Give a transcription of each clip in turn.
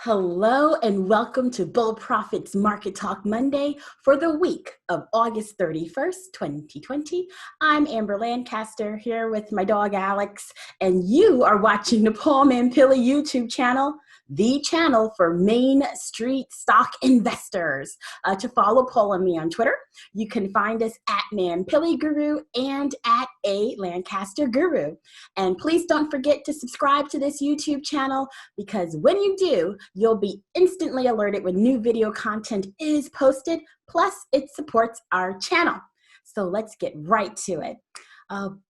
Hello and welcome to Bull Profits Market Talk Monday for the week of August 31st, 2020. I'm Amber Lancaster here with my dog Alex, and you are watching the Paul Mampilli YouTube channel, the channel for Main Street stock investors. To follow Paul and me on Twitter, you can find us at Mampilli Guru and at A Lancaster Guru. And please don't forget to subscribe to this YouTube channel, because when you do, you'll be instantly alerted when new video content is posted, plus it supports our channel. So let's get right to it.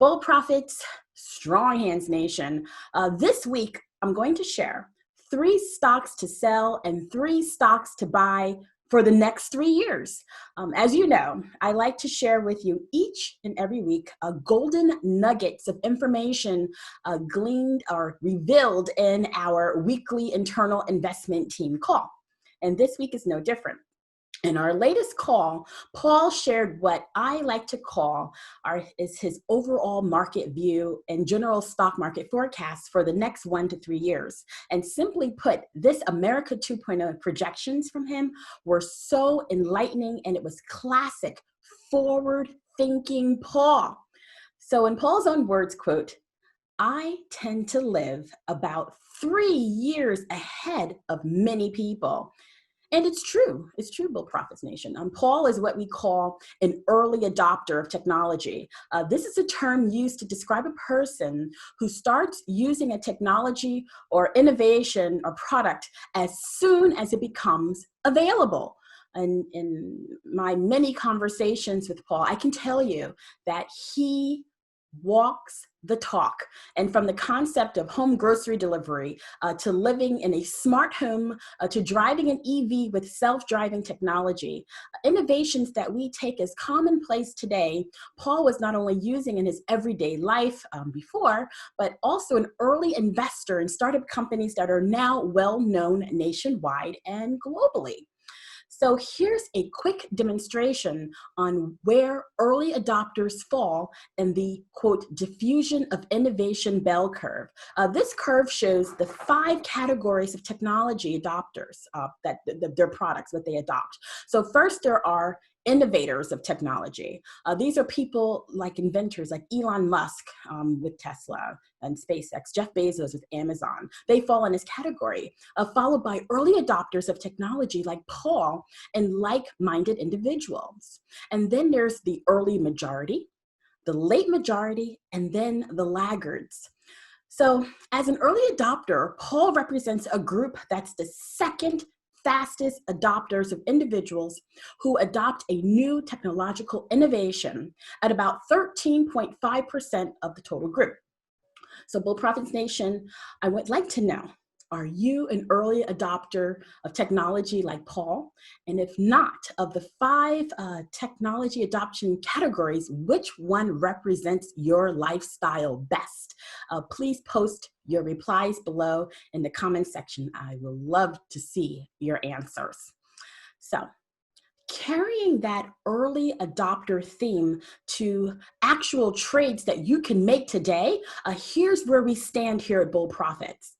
Bull Profits, Strong Hands Nation. This week, I'm going to share 3 stocks to sell and 3 stocks to buy for the next 3 years. As you know, I like to share with you each and every week golden nuggets of information gleaned or revealed in our weekly internal investment team call. And this week is no different. In our latest call, Paul shared what I like to call is his overall market view and general stock market forecast for the next 1 to 3 years. And simply put, this America 2.0 projections from him were so enlightening, and it was classic forward-thinking Paul. So in Paul's own words, quote, "I tend to live about 3 years ahead of many people." And it's true, Bull Profits Nation. Paul is what we call an early adopter of technology. This is a term used to describe a person who starts using a technology or innovation or product as soon as it becomes available. And in my many conversations with Paul, I can tell you that he walks the talk. And from the concept of home grocery delivery to living in a smart home to driving an EV with self-driving technology, innovations that we take as commonplace today, Paul was not only using in his everyday life before, but also an early investor in startup companies that are now well-known nationwide and globally. So here's a quick demonstration on where early adopters fall in the, quote, diffusion of innovation bell curve. This curve shows the 5 categories of technology adopters, their products, what they adopt. So first, there are innovators of technology. These are people like inventors like Elon Musk with Tesla and SpaceX, Jeff Bezos with Amazon. They fall in this category, followed by early adopters of technology like Paul and like-minded individuals. And then there's the early majority, the late majority, and then the laggards. So as an early adopter, Paul represents a group that's the second fastest adopters of individuals who adopt a new technological innovation at about 13.5% of the total group. So Bull Profits Nation, I would like to know, are you an early adopter of technology like Paul? And if not, of the 5 technology adoption categories, which one represents your lifestyle best? Please post your replies below in the comment section. I will love to see your answers. So, carrying that early adopter theme to actual trades that you can make today, here's where we stand here at Bull Profits.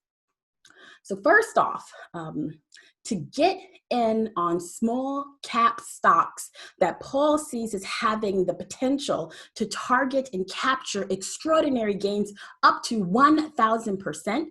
So first off, to get in on small cap stocks that Paul sees as having the potential to target and capture extraordinary gains up to 1,000%,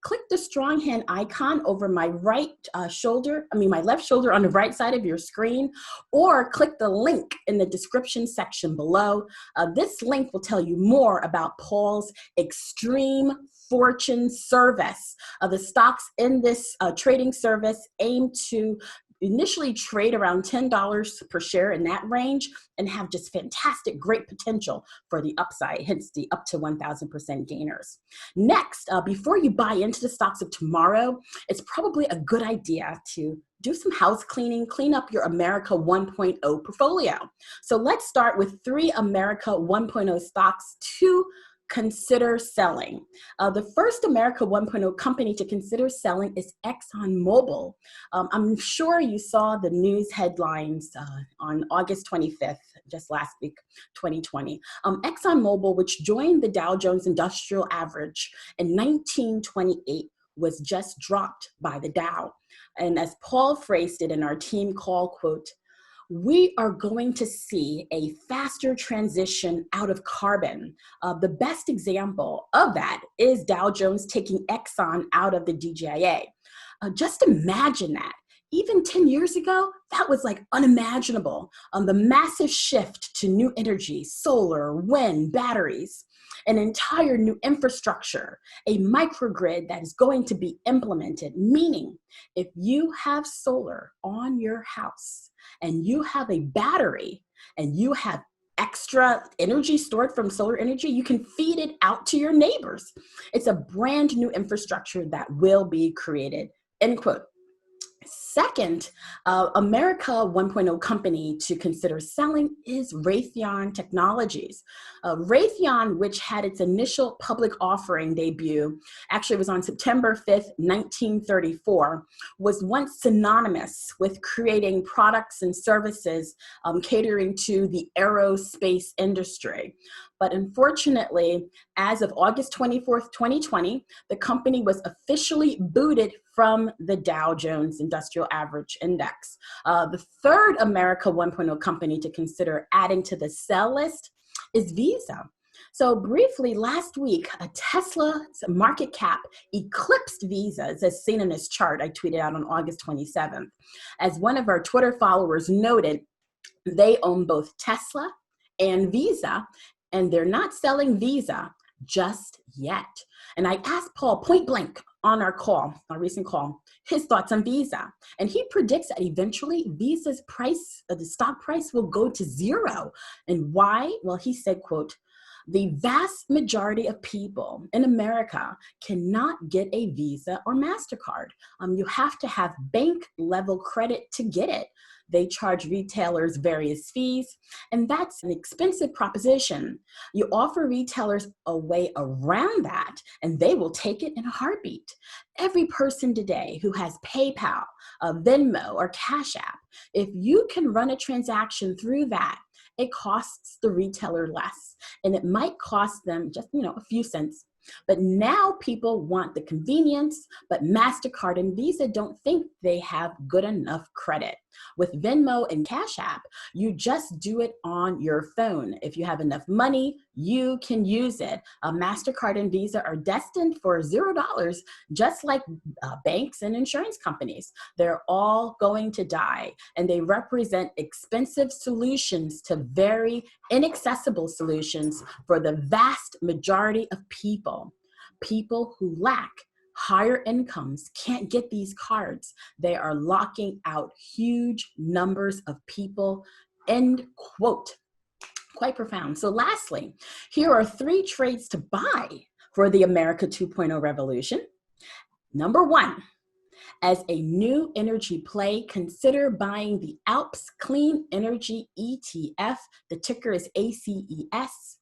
click the strong hand icon over my my left shoulder on the right side of your screen, or click the link in the description section below. This link will tell you more about Paul's extreme fortune service. The stocks in this trading service aim to initially trade around $10 per share in that range and have just fantastic, great potential for the upside, hence the up to 1,000% gainers. Next, before you buy into the stocks of tomorrow, it's probably a good idea to do some house cleaning, clean up your America 1.0 portfolio. So let's start with 3 America 1.0 stocks to consider selling. The first America 1.0 company to consider selling is Exxon Mobil. I'm sure you saw the news headlines on August 25th, just last week, 2020. Exxon Mobil, which joined the Dow Jones Industrial Average in 1928, was just dropped by the Dow. And as Paul phrased it in our team call, quote, "We are going to see a faster transition out of carbon." The best example of that is Dow Jones taking Exxon out of the DJIA. Just imagine that. Even 10 years ago, that was like unimaginable. The massive shift to new energy, solar, wind, batteries, an entire new infrastructure, a microgrid that is going to be implemented, meaning if you have solar on your house and you have a battery and you have extra energy stored from solar energy, you can feed it out to your neighbors. It's a brand new infrastructure that will be created, end quote. Second, America 1.0 company to consider selling is Raytheon Technologies. Raytheon, which had its initial public offering debut, actually was on September 5th, 1934, was once synonymous with creating products and services catering to the aerospace industry. But unfortunately, as of August 24th, 2020, the company was officially booted from the Dow Jones Industrial Average Index. The third America 1.0 company to consider adding to the sell list is Visa. So briefly, last week, a Tesla's market cap eclipsed Visa's, as seen in this chart I tweeted out on August 27th. As one of our Twitter followers noted, they own both Tesla and Visa, and they're not selling Visa just yet. And I asked Paul point blank on our recent call, his thoughts on Visa. And he predicts that eventually Visa's price, the stock price will go to zero. And why? Well, he said, quote, "The vast majority of people in America cannot get a Visa or MasterCard. You have to have bank level credit to get it. They charge retailers various fees, and that's an expensive proposition. You offer retailers a way around that, and they will take it in a heartbeat. Every person today who has PayPal, Venmo, or Cash App, if you can run a transaction through that, it costs the retailer less, and it might cost them just, a few cents. But now people want the convenience, but MasterCard and Visa don't think they have good enough credit. With Venmo and Cash App, you just do it on your phone. If you have enough money, you can use it. MasterCard and Visa are destined for $0, just like banks and insurance companies. They're all going to die, and they represent expensive solutions to very inaccessible solutions for the vast majority of people. People who lack higher incomes can't get these cards. They are locking out huge numbers of people, end quote. Quite profound. So lastly, here are 3 trades to buy for the America 2.0 revolution. Number 1, as a new energy play, consider buying the Alps Clean Energy ETF. The ticker is ACES.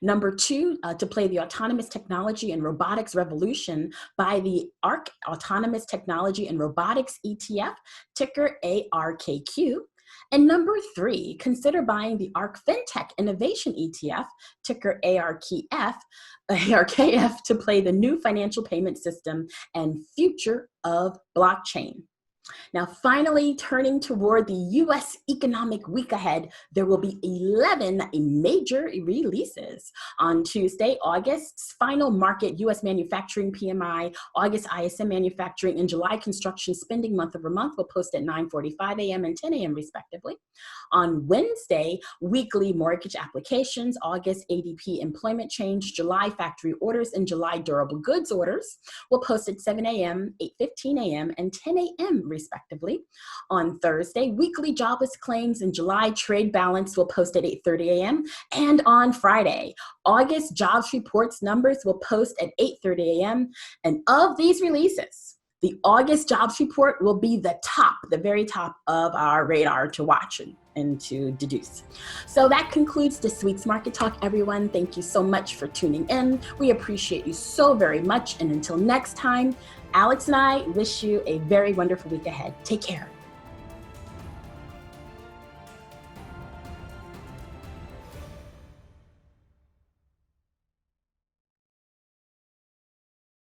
Number 2, to play the autonomous technology and robotics revolution, buy the ARC Autonomous Technology and Robotics ETF, ticker ARKQ. And number 3, consider buying the ARC FinTech Innovation ETF, ticker ARKF, to play the new financial payment system and future of blockchain. Now, finally, turning toward the U.S. economic week ahead, there will be 11 major releases. On Tuesday, August's final market U.S. manufacturing PMI, August ISM manufacturing, and July construction spending month-over-month will post at 9:45 a.m. and 10 a.m. respectively. On Wednesday, weekly mortgage applications, August ADP employment change, July factory orders, and July durable goods orders will post at 7 a.m., 8:15 a.m., and 10 a.m. respectively. On Thursday, weekly jobless claims and July trade balance will post at 8:30 a.m. And on Friday, August jobs reports numbers will post at 8:30 a.m. And of these releases, the August jobs report will be the very top of our radar to watch and to deduce. So that concludes this week's Market Talk, everyone. Thank you so much for tuning in. We appreciate you so very much. And until next time, Alex and I wish you a very wonderful week ahead. Take care.